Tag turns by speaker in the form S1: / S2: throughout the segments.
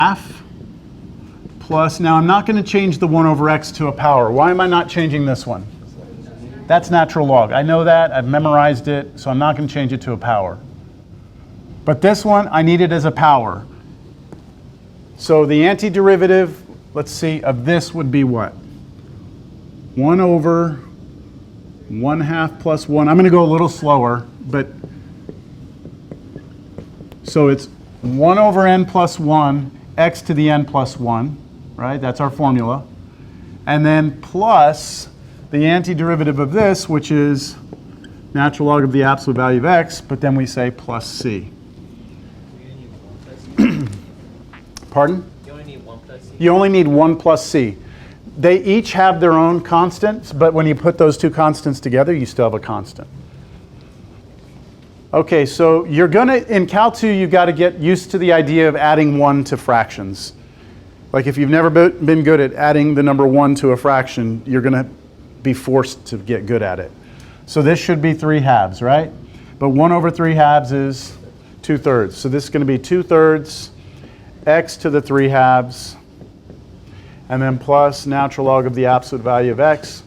S1: half plus, now I'm not going to change the 1 over x to a power. Why am I not changing this one? That's natural log. I know that. I've memorized it, so I'm not going to change it to a power. But this one, I need it as a power. So the antiderivative, let's see, of this would be what? 1 over 1/2 plus 1. I'm going to go a little slower, but so it's 1 over n plus 1, x to the n plus 1, right? That's our formula. And then plus the antiderivative of this, which is natural log of the absolute value of x, but then we say plus c. Pardon?
S2: You only need 1 plus c?
S1: You only need 1 plus c. They each have their own constants, but when you put those two constants together, you still have a constant. Okay, so you're going to, in Cal 2, you've got to get used to the idea of adding 1 to fractions. Like if you've never been good at adding the number 1 to a fraction, you're going to be forced to get good at it. So this should be 3/2, right? But 1 over 3/2 is 2/3. So this is going to be 2/3 x to the 3/2, and then plus natural log of the absolute value of x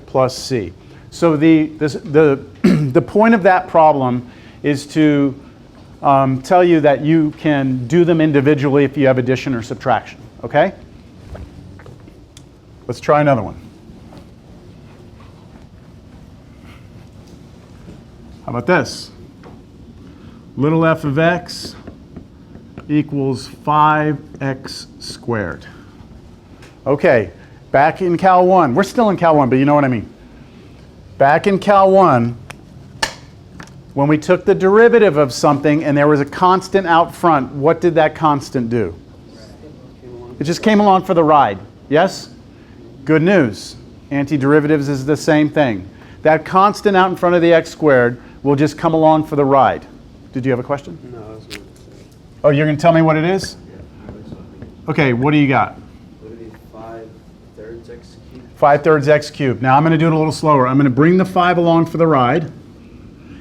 S1: plus c. So the point of that problem is to tell you that you can do them individually if you have addition or subtraction, okay? Let's try another one. How about this? Little f of x equals 5x squared. Okay, back in Cal 1, we're still in Cal 1, but you know what I mean. Back in Cal 1, when we took the derivative of something and there was a constant out front, what did that constant do? It just came along for the ride, yes? Good news. Antiderivatives is the same thing. That constant out in front of the x squared will just come along for the ride. Did you have a question?
S3: No, I was going to say.
S1: Oh, you're going to tell me what it is?
S3: Yeah.
S1: Okay, what do you got?
S3: Would it be 5/3 x cubed?
S1: 5/3 x cubed. Now I'm going to do it a little slower. I'm going to bring the 5 along for the ride,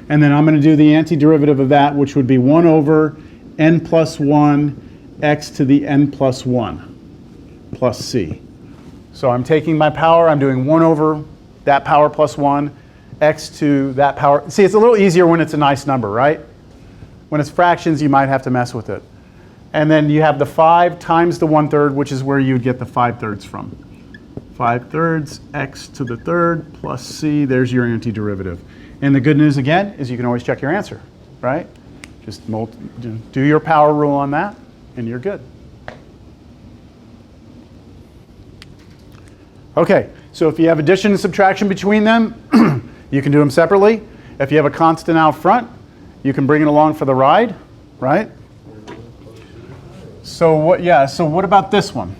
S1: and then I'm going to do the antiderivative of that, which would be 1 over n plus 1 x to the n plus 1 plus c. So I'm taking my power, I'm doing 1 over that power plus 1, x to that power. See, it's a little easier when it's a nice number, right? When it's fractions, you might have to mess with it. And then you have the 5 times the 1/3, which is where you'd get the 5/3 from. 5/3 x to the third plus c, there's your antiderivative. And the good news again is you can always check your answer, right? Just do your power rule on that and you're good. Okay, so if you have addition and subtraction between them, you can do them separately. If you have a constant out front, you can bring it along for the ride, right? So what about this one?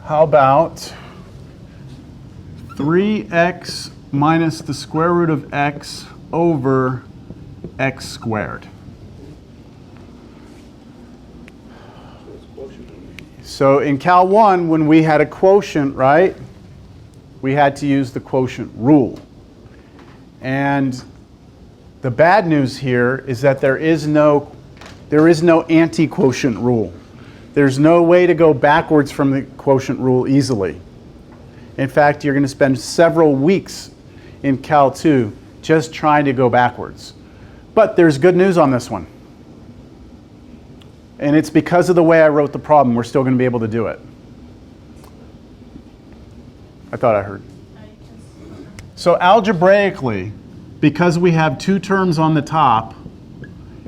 S1: How about 3x minus the square root of x over x squared? So in Cal 1, when we had a quotient, right, we had to use the quotient rule. And the bad news here is that there is no anti-quotient rule. There's no way to go backwards from the quotient rule easily. In fact, you're going to spend several weeks in Cal 2 just trying to go backwards. But there's good news on this one. And it's because of the way I wrote the problem, we're still going to be able to do it. I thought I heard. So algebraically, because we have 2 terms on the top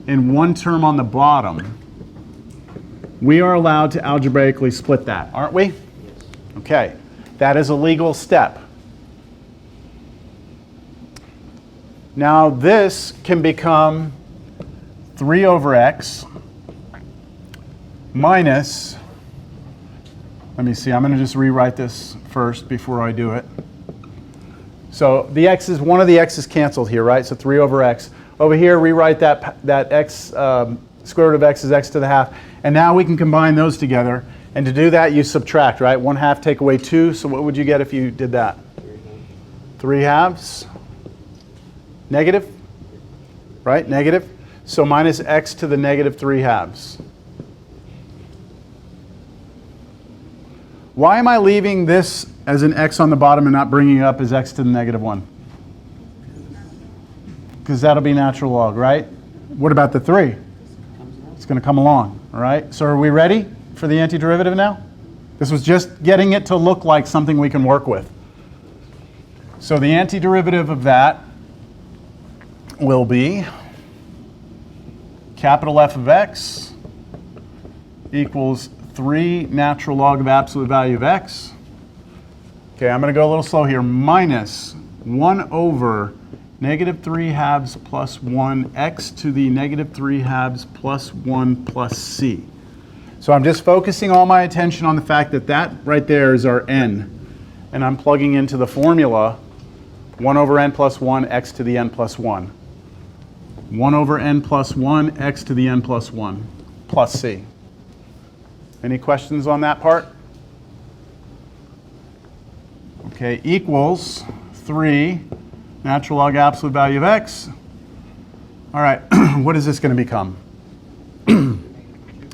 S1: and 1 term on the bottom, we are allowed to algebraically split that, aren't we? Okay, that is a legal step. Now this can become 3 over x minus, let me see, I'm going to just rewrite this first before I do it. So the x's, one of the x's canceled here, right? So 3 over x. Over here, rewrite that x, square root of x is x to the half. And now we can combine those together. And to do that, you subtract, right? 1/2 take away 2. So what would you get if you did that? 3/2. Negative, right? Negative. So minus x to the negative 3 halves. Why am I leaving this as an x on the bottom and not bringing it up as x to the negative 1? Because that'll be natural log, right? What about the 3? It's going to come along, all right? So are we ready for the antiderivative now? This was just getting it to look like something we can work with. So the antiderivative of that will be capital F of x equals 3 natural log of absolute value of x. Okay, I'm going to go a little slow here. Minus 1 over negative 3 halves plus 1 x to the negative 3 halves plus 1 plus c. So I'm just focusing all my attention on the fact that that right there is our n. And I'm plugging into the formula 1 over n plus 1 x to the n plus 1. 1 over n plus 1 x to the n plus 1 plus c. Any questions on that part? Okay, equals 3 natural log absolute value of x. All right, what is this going to become?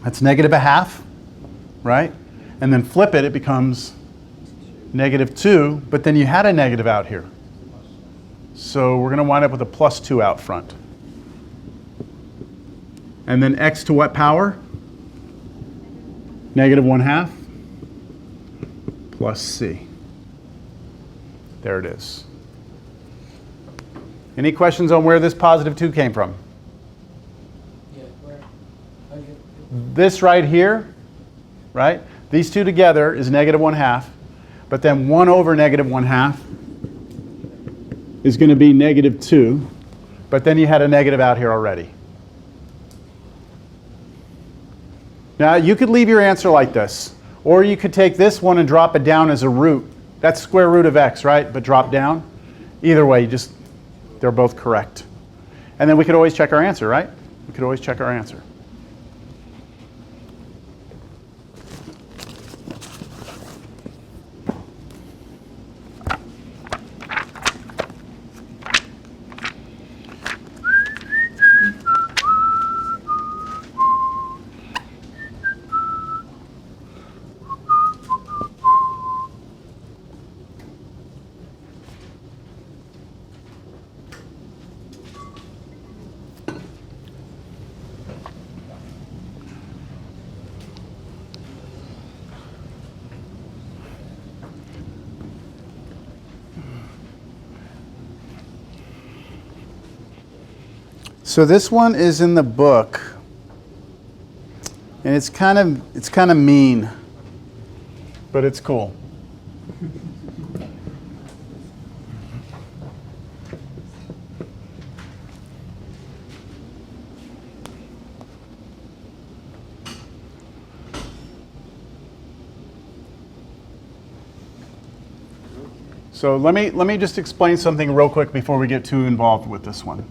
S1: That's negative a half, right? And then flip it, it becomes negative 2, but then you had a negative out here. So we're going to wind up with a plus 2 out front. And then x to what power? Negative 1/2 plus c. There it is. Any questions on where this positive 2 came from?
S2: Yeah, where?
S1: This right here, right? These two together is negative 1/2, but then 1 over negative 1/2 is going to be negative 2, but then you had a negative out here already. Now, you could leave your answer like this, or you could take this one and drop it down as a root. That's square root of x, right? But drop down. Either way, they're both correct. And then we could always check our answer, right? We could always check our answer. So this one is in the book, and it's kind of mean, but it's cool. So let me just explain something real quick before we get too involved with this one.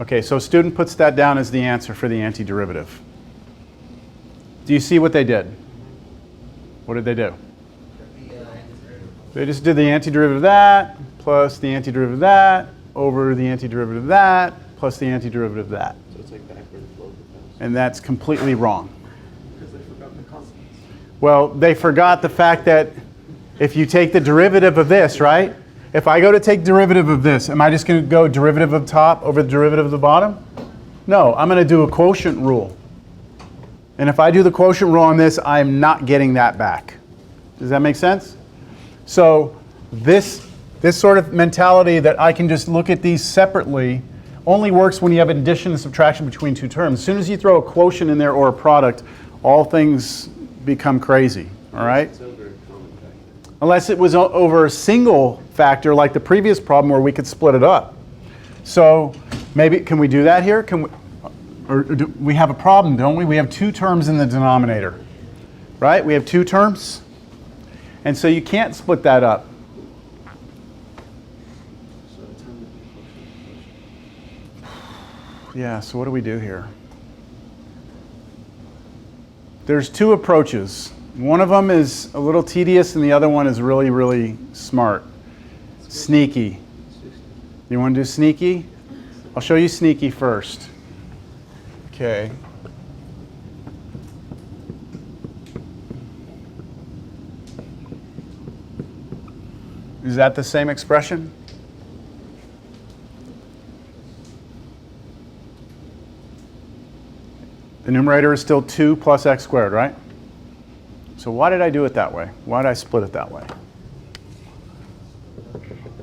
S1: Okay, so a student puts that down as the answer for the antiderivative. Do you see what they did? What did they do? They just did the antiderivative of that, plus the antiderivative of that, over the antiderivative of that, plus the antiderivative of that.
S3: So it's like backward flow.
S1: And that's completely wrong.
S3: Because they forgot the constants.
S1: Well, they forgot the fact that if you take the derivative of this, right? If I go to take derivative of this, am I just going to go derivative of top over the derivative of the bottom? No, I'm going to do a quotient rule. And if I do the quotient rule on this, I'm not getting that back. Does that make sense? So this sort of mentality that I can just look at these separately only works when you have addition and subtraction between two terms. As soon as you throw a quotient in there or a product, all things become crazy, all right?
S3: It's over a common factor.
S1: Unless it was over a single factor like the previous problem where we could split it up. So maybe, can we do that here? Or do we have a problem, don't we? We have two terms in the denominator, right? We have two terms. And so you can't split that up.
S3: So it's time to be quotient.
S1: Yeah, so what do we do here? There's two approaches. One of them is a little tedious and the other one is really, really smart. Sneaky. You want to do sneaky? I'll show you sneaky first. Okay. Is that the same expression? The numerator is still 2 plus x squared, right? So why did I do it that way? Why did I split it that way?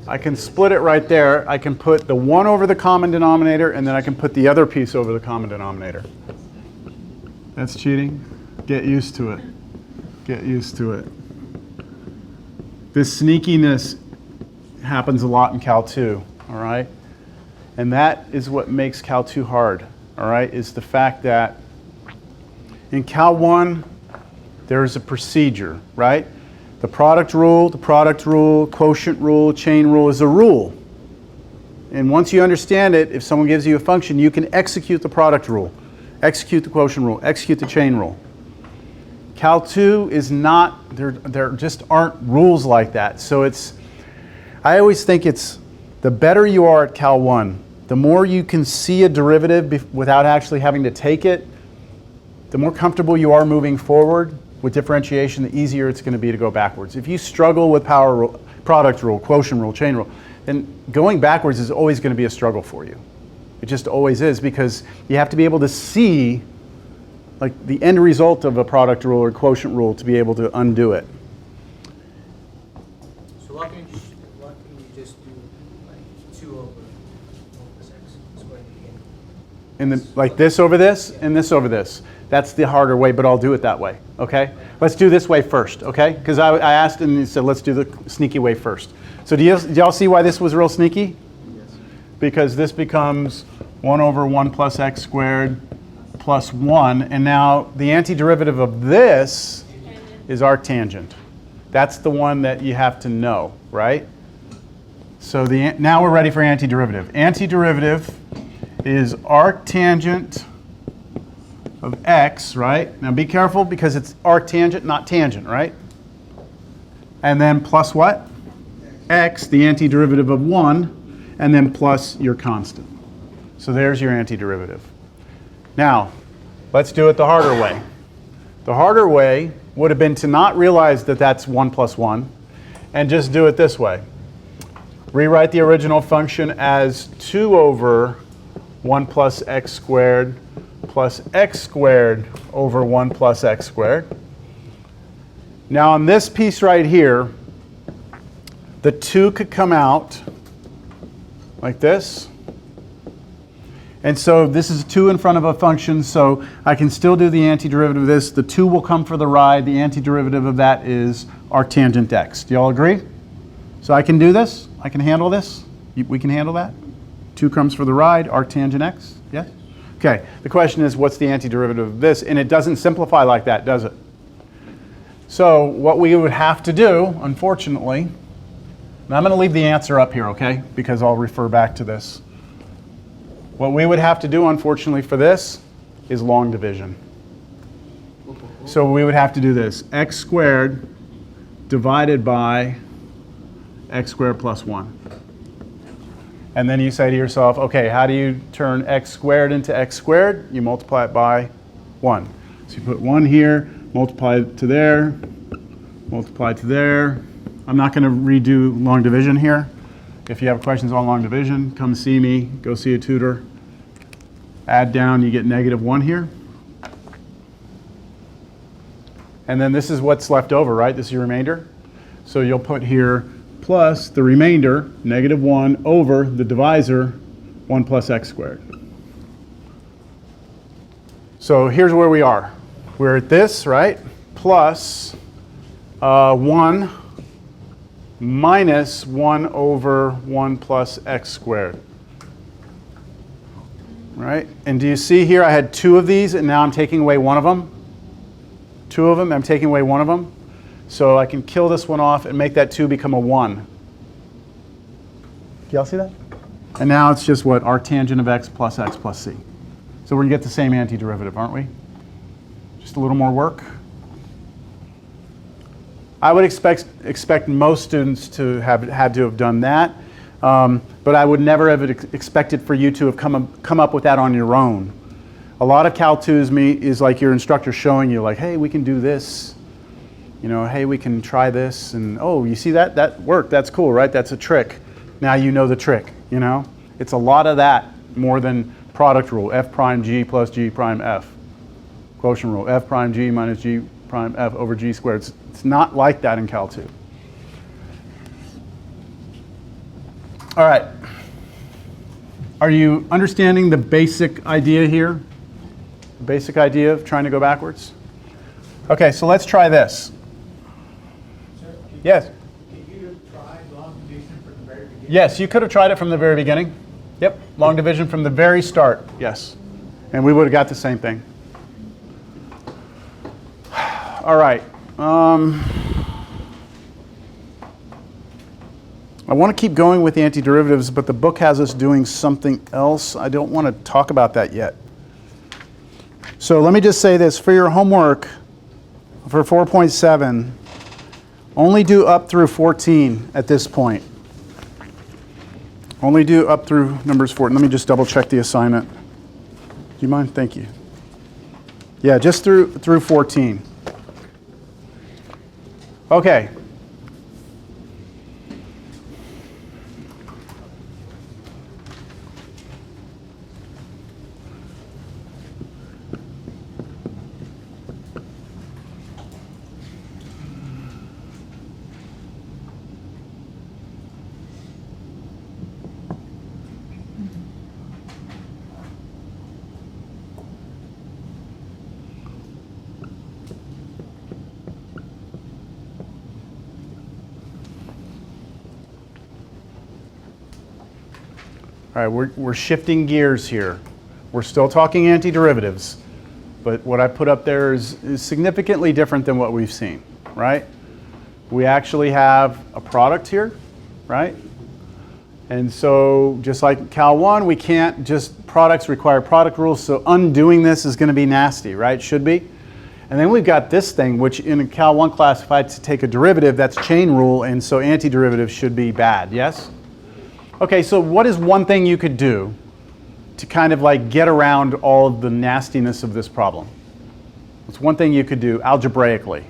S1: I can split it right there. I can put the 1 over the common denominator, and then I can put the other piece over the common denominator. That's cheating. Get used to it. Get used to it. This sneakiness happens a lot in Cal 2, all right? And that is what makes Cal 2 hard, all right, is the fact that in Cal 1, there's a procedure, right? The product rule, quotient rule, chain rule is a rule. And once you understand it, if someone gives you a function, you can execute the product rule, execute the quotient rule, execute the chain rule. Cal 2 is not, there just aren't rules like that. So I always think it's the better you are at Cal 1, the more you can see a derivative without actually having to take it, the more comfortable you are moving forward with differentiation, the easier it's going to be to go backwards. If you struggle with power rule, product rule, quotient rule, chain rule, then going backwards is always going to be a struggle for you. It just always is, because you have to be able to see like the end result of a product rule or quotient rule to be able to undo it.
S2: So why can't you just do like 2 over 1 plus x squared again?
S1: Like this over this and this over this. That's the harder way, but I'll do it that way, okay? Let's do this way first, okay? Because I asked and he said, let's do the sneaky way first. So do y'all see why this was real sneaky?
S3: Yes.
S1: Because this becomes 1 over 1 plus x squared plus 1, and now the antiderivative of this is arctangent. That's the one that you have to know, right? So now we're ready for antiderivative. Antiderivative is arctangent of x, right? Now be careful because it's arctangent, not tangent, right? And then plus what? X, the antiderivative of 1, and then plus your constant. So there's your antiderivative. Now, let's do it the harder way. The harder way would have been to not realize that that's 1 plus 1 and just do it this way. Rewrite the original function as 2 over 1 plus x squared plus x squared over 1 plus x squared. Now on this piece right here, the 2 could come out like this. And so this is 2 in front of a function, so I can still do the antiderivative of this. The 2 will come for the ride. The antiderivative of that is arctangent x. Do you all agree? So I can do this? I can handle this? We can handle that? 2 comes for the ride, arctangent x? Yes? Okay, the question is, what's the antiderivative of this? And it doesn't simplify like that, does it? So what we would have to do, unfortunately, and I'm going to leave the answer up here, okay? Because I'll refer back to this. What we would have to do, unfortunately, for this is long division. So we would have to do this. X squared divided by x squared plus 1. And then you say to yourself, okay, how do you turn x squared into x squared? You multiply it by 1. So you put 1 here, multiply it to there, multiply to there. I'm not going to redo long division here. If you have questions on long division, come see me, go see a tutor. Add down, you get -1 here. And then this is what's left over, right? This is your remainder. So you'll put here plus the remainder, -1, over the divisor, 1 plus x squared. So here's where we are. We're at this, right? Plus 1 minus 1 over 1 plus x squared. Right? And do you see here I had 2 of these and now I'm taking away 1 of them? 2 of them, I'm taking away 1 of them. So I can kill this one off and make that 2 become a 1. Do y'all see that? And now it's just what? Arctangent of x plus c. So we're going to get the same antiderivative, aren't we? Just a little more work. I would expect most students to have had to have done that, but I would never have expected for you to have come up with that on your own. A lot of Cal 2s is like your instructor showing you, like, hey, we can do this. You know, hey, we can try this, and oh, you see that? That worked. That's cool, right? That's a trick. Now you know the trick, you know? It's a lot of that more than product rule, f prime g plus g prime f. Quotient rule, f prime g minus g prime f over g squared. It's not like that in Cal 2. All right. Are you understanding the basic idea here? The basic idea of trying to go backwards? Okay, so let's try this.
S4: Sir,
S1: Yes?
S4: Did you try long division from the very beginning?
S1: Yes, you could have tried it from the very beginning. Yep, long division from the very start, yes. And we would have got the same thing. All right. I want to keep going with the antiderivatives, but the book has us doing something else. I don't want to talk about that yet. So let me just say this. For your homework, for 4.7, only do up through 14 at this point. Only do up through numbers 14. Let me just double check the assignment. Do you mind? Thank you. Yeah, just through 14. Okay. All right, we're shifting gears here. We're still talking antiderivatives, but what I put up there is significantly different than what we've seen, right? We actually have a product here, right? And so just like Cal 1, we can't just, products require product rules, so undoing this is going to be nasty, right? Should be. And then we've got this thing, which in a Cal 1 class, if I had to take a derivative, that's chain rule, and so antiderivatives should be bad, yes? Okay, so what is one thing you could do to kind of like get around all of the nastiness of this problem? What's one thing you could do algebraically?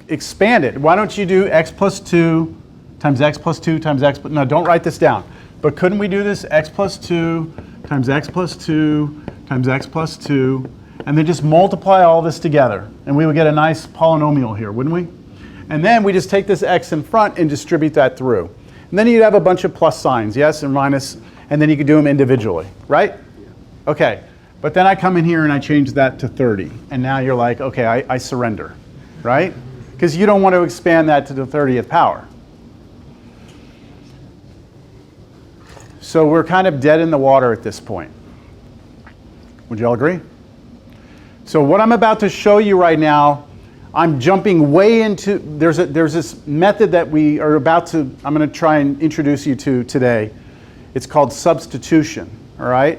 S1: Expand it. Why don't you do x plus 2 times x plus 2 times x plus... No, don't write this down. But couldn't we do this x plus 2 times x plus 2 times x plus 2, and then just multiply all this together, and we would get a nice polynomial here, wouldn't we? And then we just take this x in front and distribute that through. And then you'd have a bunch of plus signs, yes, and minus, and then you could do them individually, right? Okay, but then I come in here and I change that to 30, and now you're like, okay, I surrender, right? Because you don't want to expand that to the 30th power. So we're kind of dead in the water at this point. Would you all agree? So what I'm about to show you right now, I'm jumping way into, there's this method that we are about to, I'm going to try and introduce you to today. It's called substitution, all right?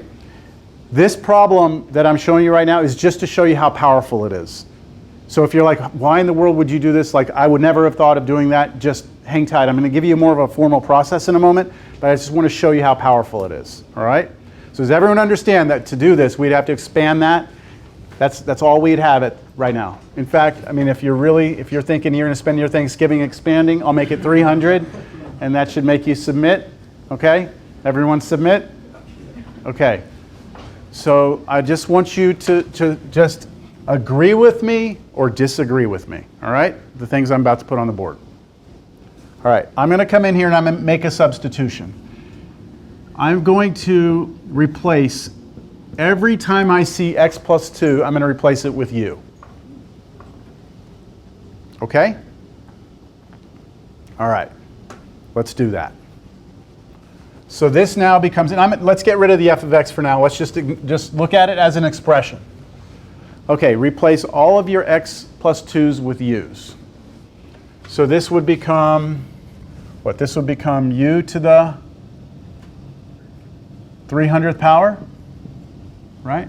S1: This problem that I'm showing you right now is just to show you how powerful it is. So if you're like, why in the world would you do this? Like, I would never have thought of doing that. Just hang tight. I'm going to give you more of a formal process in a moment, but I just want to show you how powerful it is, all right? So does everyone understand that to do this, we'd have to expand that? That's all we'd have it right now. In fact, I mean, if you're thinking you're going to spend your Thanksgiving expanding, I'll make it 300, and that should make you submit, okay? Everyone submit? Okay. So I just want you to just agree with me or disagree with me, all right? The things I'm about to put on the board. All right, I'm going to come in here and I'm going to make a substitution. I'm going to replace, every time I see x plus 2, I'm going to replace it with u. Okay? All right, let's do that. So this now becomes, and let's get rid of the f of x for now. Let's just look at it as an expression. Okay, replace all of your x plus 2's with u's. So this would become, what? This would become u to the 300th power, right?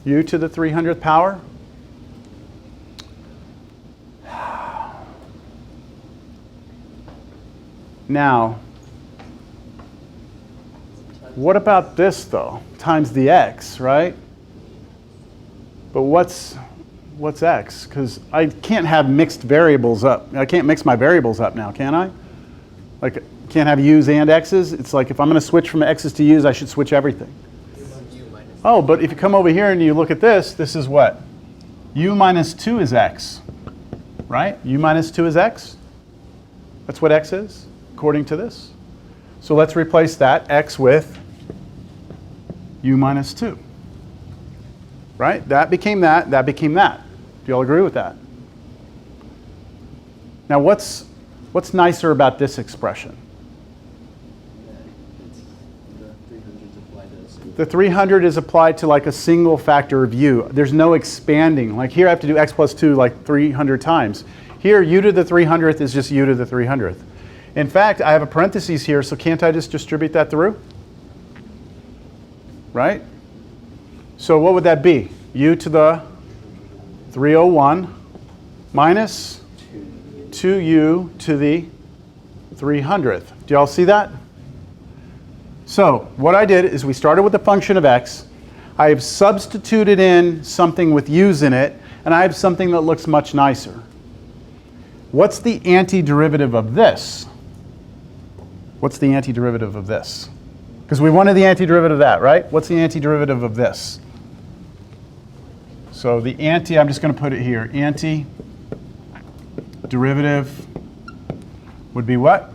S1: U to the 300th power. Now, what about this though? Times the x, right? But what's x? Because I can't have mixed variables up. I can't mix my variables up now, can I? Like, can't have u's and x's. It's like if I'm going to switch from x's to u's, I should switch everything.
S2: U minus.
S1: Oh, but if you come over here and you look at this, this is what? U minus 2 is x, right? U minus 2 is x. That's what x is, according to this. So let's replace that x with u minus 2. Right? That became that, that became that. Do you all agree with that? Now what's nicer about this expression? The 300 is applied to like a single factor of u. There's no expanding. Like here I have to do x plus 2 like 300 times. Here u to the 300th is just u to the 300th. In fact, I have a parentheses here, so can't I just distribute that through? Right? So what would that be? U to the 301 minus 2u to the 300th. Do y'all see that? So what I did is we started with a function of x. I have substituted in something with u's in it, and I have something that looks much nicer. What's the antiderivative of this? What's the antiderivative of this? Because we wanted the antiderivative of that, right? What's the antiderivative of this? So the I'm just going to put it here. Antiderivative would be what?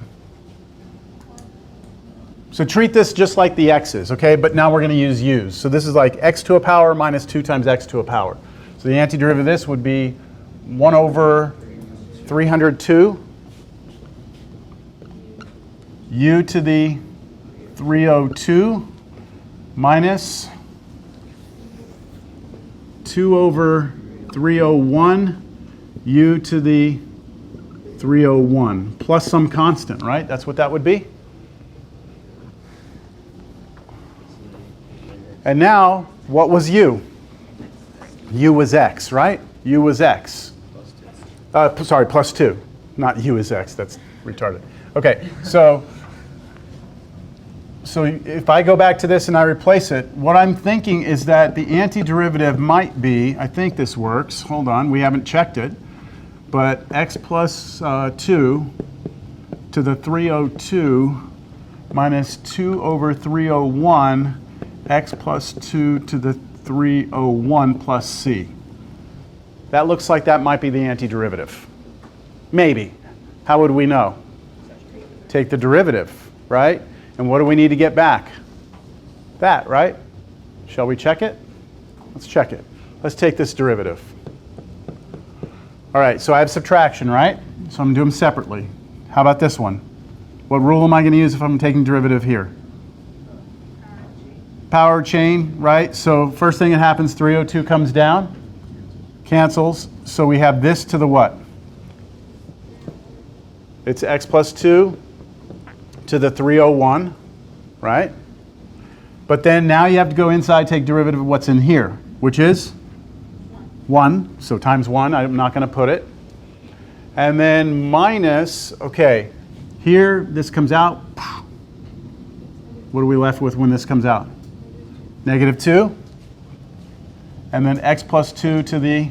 S1: So treat this just like the x's, okay? But now we're going to use u's. So this is like x to a power minus 2 times x to a power. So the antiderivative of this would be 1 over 302 u to the 302 minus 2 over 301 u to the 301 plus some constant, right? That's what that would be. And now, what was u? U was x, right? U was x. Sorry, plus 2. Not u is x. That's retarded. Okay, so if I go back to this and I replace it, what I'm thinking is that the antiderivative might be, I think this works. Hold on, we haven't checked it. But x plus 2 to the 302 minus 2 over 301 x plus 2 to the 301 plus c. That looks like that might be the antiderivative. Maybe. How would we know? Take the derivative, right? And what do we need to get back? That, right? Shall we check it? Let's check it. Let's take this derivative. All right, so I have subtraction, right? So I'm going to do them separately. How about this one? What rule am I going to use if I'm taking derivative here? Power chain, right? So first thing that happens, 302 comes down, cancels. So we have this to the what? It's x plus 2 to the 301, right? But then now you have to go inside, take derivative of what's in here, which is 1. So times 1, I'm not going to put it. And then minus, okay, here this comes out. What are we left with when this comes out? Negative 2. And then x plus 2 to the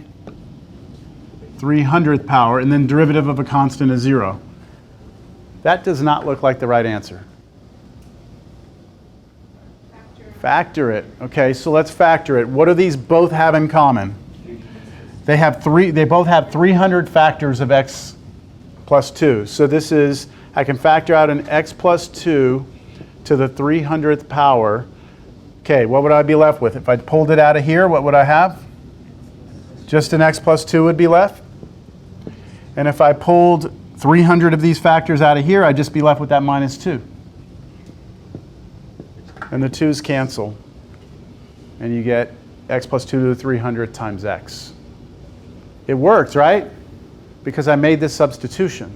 S1: 300th power, and then derivative of a constant is 0. That does not look like the right answer. Factor it. Okay, so let's factor it. What do these both have in common? They both have 300 factors of x plus 2. So this is, I can factor out an x plus 2 to the 300th power. Okay, what would I be left with? If I pulled it out of here, what would I have? Just an x plus 2 would be left. And if I pulled 300 of these factors out of here, I'd just be left with that minus 2. And the 2's cancel. And you get x plus 2 to the 300th times x. It worked, right? Because I made this substitution.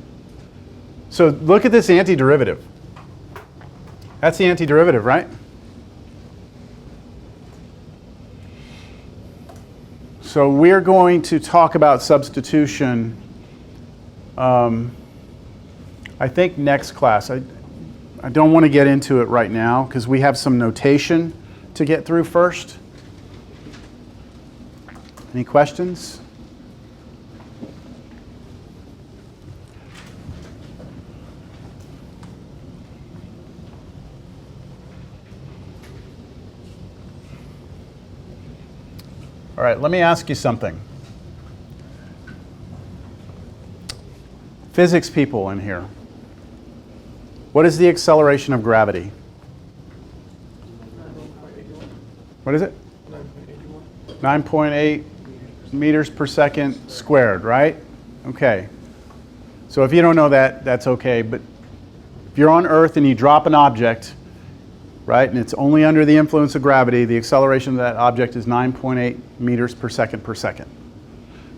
S1: So look at this antiderivative. That's the antiderivative, right? So we're going to talk about substitution on I think next class, I don't want to get into it right now because we have some notation to get through first. Any questions? All right, let me ask you something. Physics people in here. What is the acceleration of gravity? What is it? 9.8 meters per second squared, right? Okay. So if you don't know that, that's okay. But if you're on Earth and you drop an object, right, and it's only under the influence of gravity, the acceleration of that object is 9.8 meters per second per second.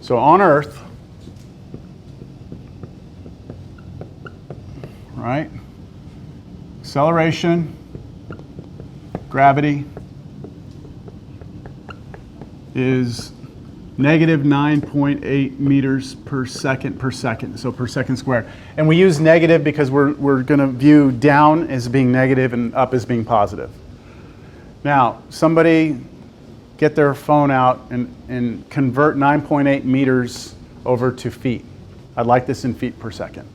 S1: So on Earth, right, acceleration, gravity is negative 9.8 meters per second, so per second squared. And we use negative because we're going to view down as being negative and up as being positive. Now, somebody get their phone out and convert 9.8 meters over to feet. I'd like this in feet per second.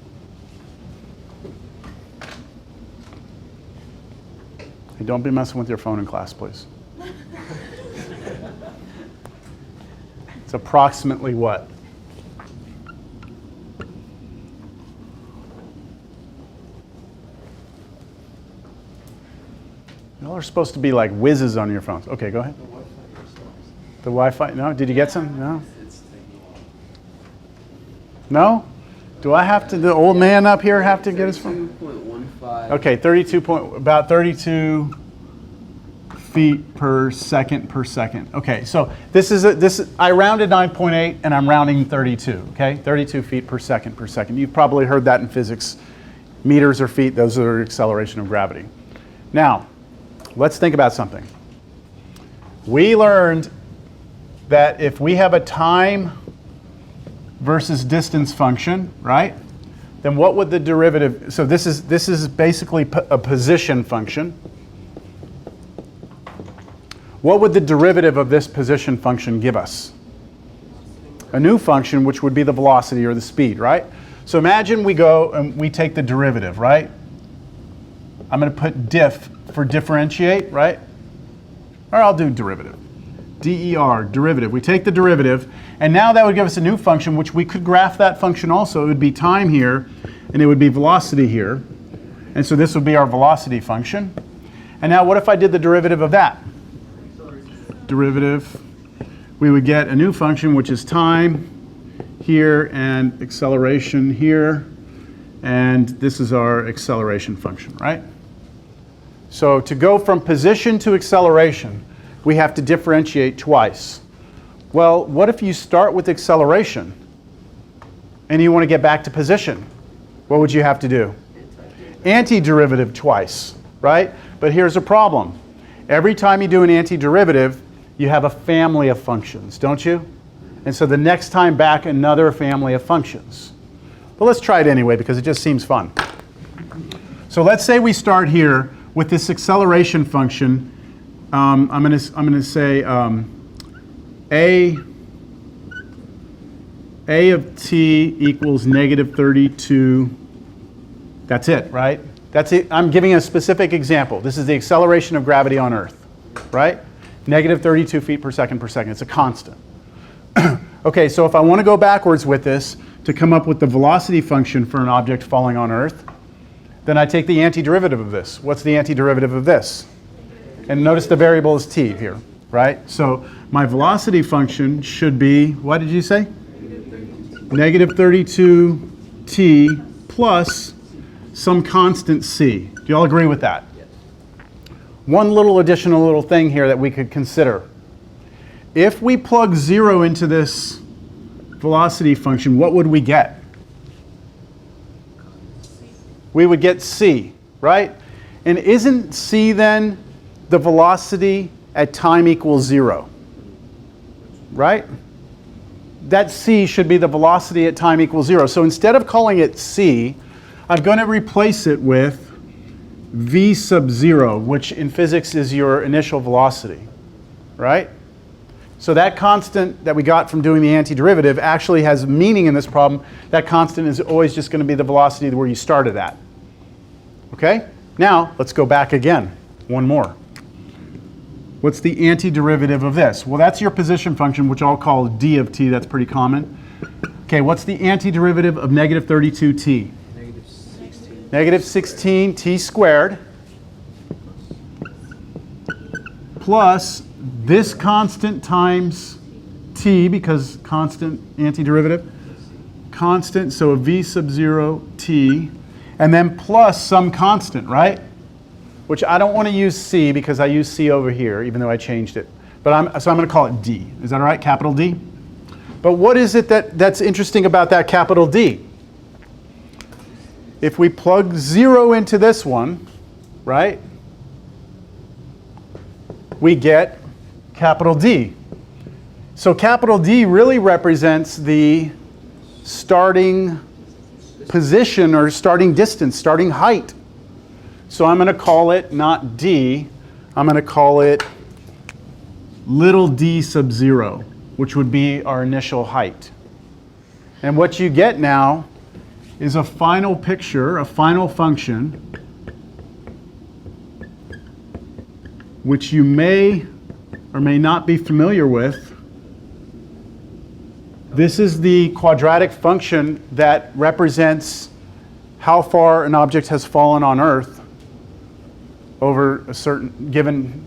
S1: Hey, don't be messing with your phone in class, please. It's approximately what? Y'all are supposed to be like whizzes on your phones. Okay, go ahead. The Wi-Fi? No? Did you get some? No? No? Do I have to, the old man up here have to get his phone?
S3: 32.15.
S1: Okay, about 32 feet per second per second. Okay, so I rounded 9.8 and I'm rounding 32, okay? 32 feet per second per second. You've probably heard that in physics. Meters or feet, those are acceleration of gravity. Now, let's think about something. We learned that if we have a time versus distance function, right? Then what would the derivative, so this is basically a position function. What would the derivative of this position function give us? A new function, which would be the velocity or the speed, right? So imagine we go and we take the derivative, right? I'm going to put diff for differentiate, right? Or I'll do derivative. DER, derivative. We take the derivative, and now that would give us a new function, which we could graph that function also. It would be time here, and it would be velocity here. And so this would be our velocity function. And now what if I did the derivative of that? Derivative. We would get a new function, which is time here and acceleration here. And this is our acceleration function, right? So to go from position to acceleration, we have to differentiate twice. Well, what if you start with acceleration and you want to get back to position? What would you have to do? Antiderivative twice, right? But here's a problem. Every time you do an antiderivative, you have a family of functions, don't you? And so the next time back, another family of functions. But let's try it anyway because it just seems fun. So let's say we start here with this acceleration function. I'm going to say a of t equals negative 32. That's it, right? That's it. I'm giving a specific example. This is the acceleration of gravity on Earth, right? Negative 32 feet per second per second. It's a constant. Okay, so if I want to go backwards with this to come up with the velocity function for an object falling on Earth, then I take the antiderivative of this. What's the antiderivative of this? And notice the variable is t here, right? So my velocity function should be, what did you say? Negative 32t plus some constant c. Do you all agree with that?
S3: Yes.
S1: One additional little thing here that we could consider. If we plug 0 into this velocity function, what would we get? We would get c, right? And isn't c then the velocity at time equals 0? Right? That c should be the velocity at time equals 0. So instead of calling it c, I'm going to replace it with v sub 0, which in physics is your initial velocity, right? So that constant that we got from doing the antiderivative actually has meaning in this problem. That constant is always just going to be the velocity where you started at. Okay? Now, let's go back again. One more. What's the antiderivative of this? Well, that's your position function, which I'll call d of t. That's pretty common. Okay, what's the antiderivative of negative 32t?
S2: Negative 16.
S1: Negative 16t squared plus this constant times t, because constant antiderivative, constant, so a v sub 0 t, and then plus some constant, right? Which I don't want to use c because I use c over here, even though I changed it. But so I'm going to call it d. Is that all right, capital D? But what is it that's interesting about that capital D? If we plug 0 into this one, right, we get capital D. So capital D really represents the starting position or starting distance, starting height. So I'm going to call it not D, I'm going to call it little d sub 0, which would be our initial height. And what you get now is a final picture, a final function, which you may or may not be familiar with. This is the quadratic function that represents how far an object has fallen on Earth over a certain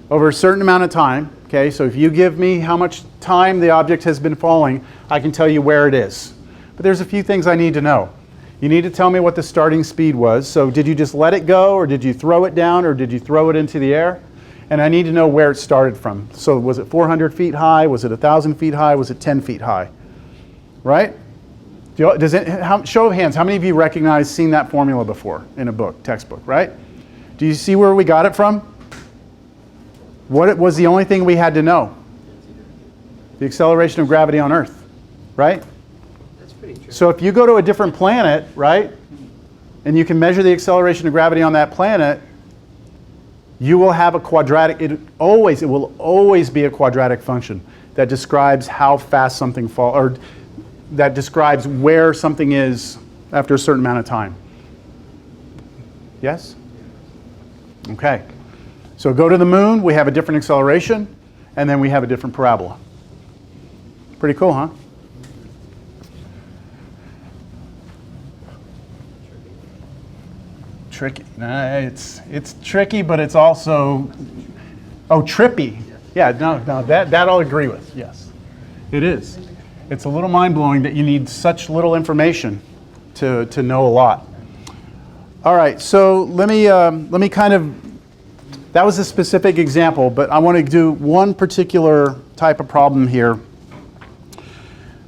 S1: over a certain amount of time. Okay, so if you give me how much time the object has been falling, I can tell you where it is. But there's a few things I need to know. You need to tell me what the starting speed was. So did you just let it go, or did you throw it down, or did you throw it into the air? And I need to know where it started from. So was it 400 feet high? Was it 1,000 feet high? Was it 10 feet high? Right? Show of hands, how many of you recognize seeing that formula before in a book, textbook, right? Do you see where we got it from? What was the only thing we had to know? The acceleration of gravity on Earth, right?
S2: That's pretty true.
S1: So if you go to a different planet, right, and you can measure the acceleration of gravity on that planet, you will have a quadratic, it will always be a quadratic function that describes how fast something falls, or that describes where something is after a certain amount of time. Yes? Okay. So go to the moon, we have a different acceleration, and then we have a different parabola. Pretty cool, huh? Tricky. Nah, it's tricky, but it's also, trippy. Yeah, no, that I'll agree with. Yes, it is. It's a little mind-blowing that you need such little information to know a lot. All right, so let me kind of, that was a specific example, but I want to do one particular type of problem here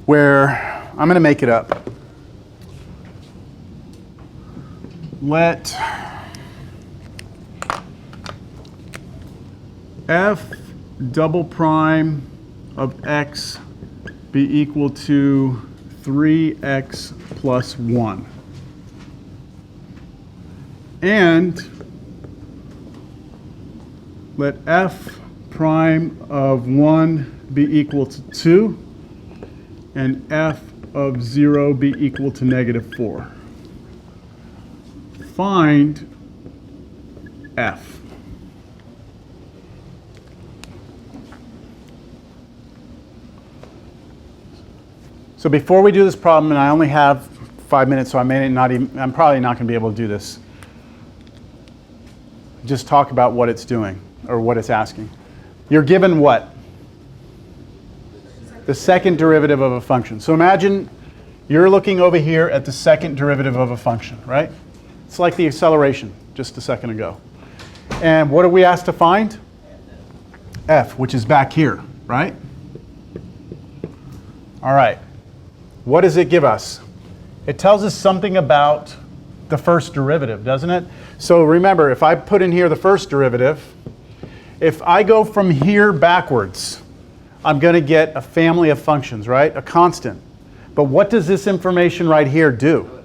S1: where I'm going to make it up. Let f double prime of x be equal to 3x plus 1. And let f prime of 1 be equal to 2 and f of 0 be equal to negative 4. Find f. So before we do this problem, and I only have 5 minutes, so I'm probably not going to be able to do this. Just talk about what it's doing, or what it's asking. You're given what? The second derivative of a function. So imagine you're looking over here at the second derivative of a function, right? It's like the acceleration just a second ago. And what are we asked to find? F, which is back here, right? All right. What does it give us? It tells us something about the first derivative, doesn't it? So remember, if I put in here the first derivative, if I go from here backwards, I'm going to get a family of functions, right? A constant. But what does this information right here do?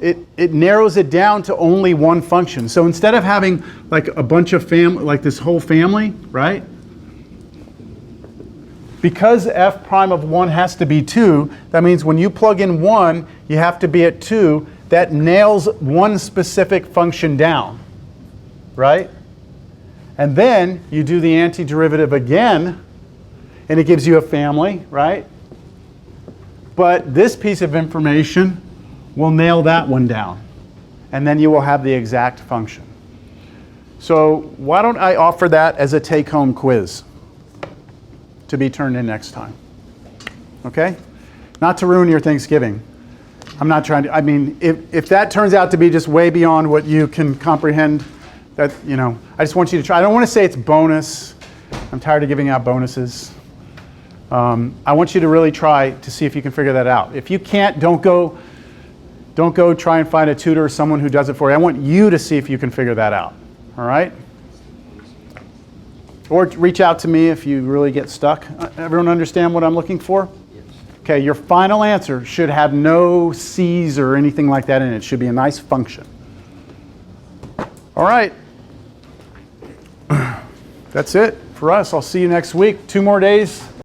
S1: it narrows it down to only one function. So instead of having like a bunch of like this whole family, right? Because f prime of 1 has to be 2, that means when you plug in 1, you have to be at 2. That nails one specific function down, right? And then you do the antiderivative again, and it gives you a family, right? But this piece of information will nail that one down. And then you will have the exact function. So why don't I offer that as a take-home quiz to be turned in next time? Okay? Not to ruin your Thanksgiving. I'm not trying to, I mean, if that turns out to be just way beyond what you can comprehend, that, you know, I just want you to try. I don't want to say it's bonus. I'm tired of giving out bonuses. I want you to really try to see if you can figure that out. If you can't, don't go try and find a tutor or someone who does it for you. I want you to see if you can figure that out. All right? Or reach out to me if you really get stuck. Everyone understand what I'm looking for?
S3: Yes.
S1: Okay, your final answer should have no C's or anything like that in it. It should be a nice function. All right. That's it for us. I'll see you next week. 2 more days.